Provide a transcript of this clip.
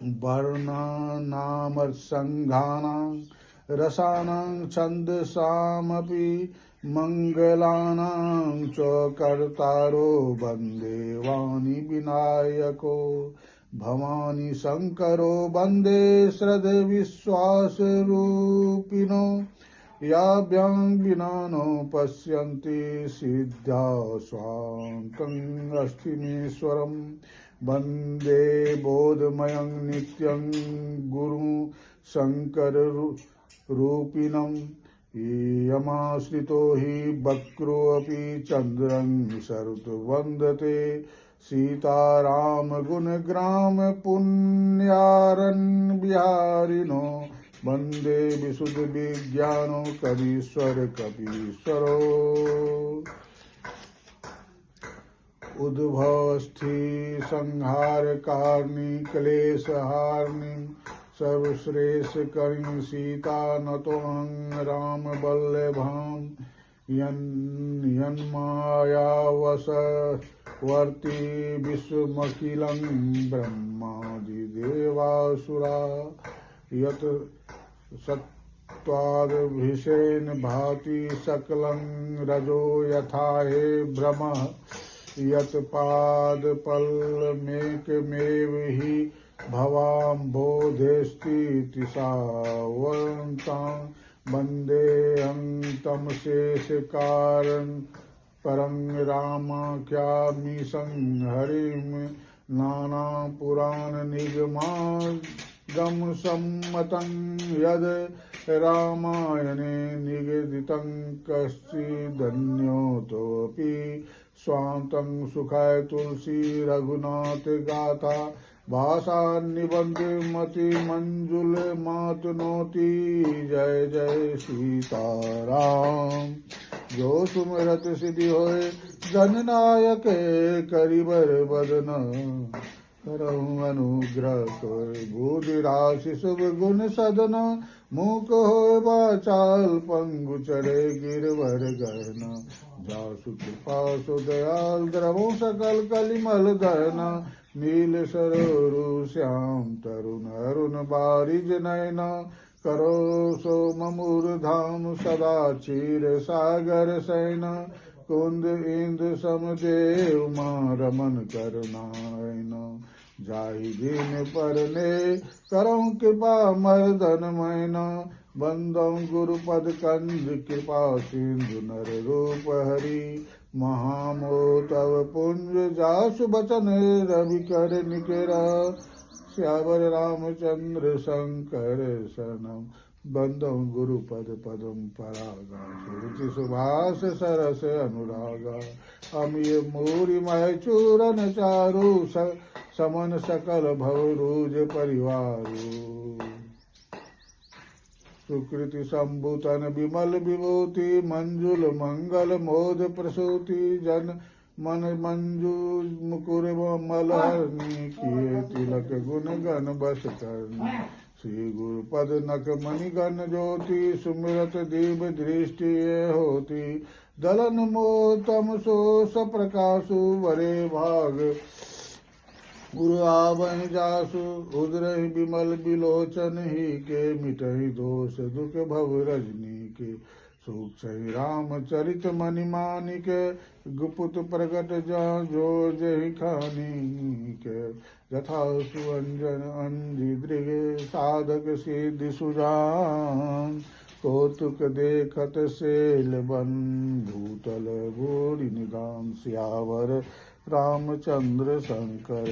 वर्णानामसङ्घानां रसानां छन्दसामपि मङ्गलानां च कर्तारो वन्दे वाणि विनायको भवानी शङ्करो वन्दे श्रद्धविश्वासरूपिणो याभ्यां विना न पश्यन्ति सिद्धा स्वाङ्कं अस्तिमेश्वरम् वन्दे बोधमयं नित्यं गुरुं शङ्कररूपिणं यमाश्रितो हि वक्रोऽपि चन्द्रं शरत् वन्दते सीतारामगुणग्राम पुण्यारण्य बिहारिणो वन्दे विशुद्धविज्ञानो कवीश्वर कपीश्वरो उद्भवस्थि संहारकारिणी क्लेशहारिणी सर्वश्रेष्ठकरीं सीता नतोऽहं रामवल्लभां यन्मायावशवर्ती विश्वमखिलं ब्रह्मादिदेवासुरा यत् सत्त्वादभिषेण भाति सकलं रजो यथा हे भ्रमः यत्पादपल्लमेकमेव हि भवाम्बोधेस्तीति सावन्तां वन्देऽहं तं शेषकारणं परं रामाख्यामीशं हरिं नानापुराणनिगमागमसम्मतं यद् रामायणे निगदितं कश्चिदन्योतोऽपि स्वान्तं सुखाय तुलसी रघुनाथ गाथा भाषा निबंध मति मंजुल मातनोति जय जय सीताराम। जो सुमिरत सिद्धि होए जननायक करिबर बदन करहु अनुग्रह कोय बुद्धि राशि शुभ गुण सदन मूक होय वाचाल पंगु चढ़े गिरवर गहना जासु कृपा सु दयाल द्रवो सकल कलिमल दहना नील सरोरु श्याम तरुण अरुण बारिज नयना करो सो ममूर धाम सदा क्षीर सागर सैना कुंद इंद समदेव मां रमन करनायना जाहि दिन परने करौं कृपा मर्दन मैना बंदौ गुरुपद कंज कृपा सिंधु नर रूप हरि महामोतव पुंज जासु बचन रवि कर निकरा श्यावर रामचंद्र शंकर सनम बंदौ गुरुपद पदम परागा सुरुचि सुभाष सरस अनुरागा अमीय मूरि मह चूरन चारु समन सकल भवरूज परिवारू सुकृति संभूतन विमल विभूति मंजुल मंगल मोद प्रसूति जन मन मंजू मुकुर मलहरणी किए तिलक गुण गण बस करनी श्री गुरुपद नख मणि गण ज्योति सुमिरत दीप दृष्टि होती दलन मोतम सो सप्रकाशु वरे भाग गुरु आवहि जासु उदरहि विमल बिलोचन ही के मिटहि दोष दुख भव रजनी के सूक्ष्म रामचरित मणि मानिक गुपुत प्रकट जो जहि खानी के यथा सुअंजन अंजि दृग साधक सिद्धि सुजान कौतुक देखत सेल बन भूतल भूरि निगाम सियावर रामचंद्र शंकर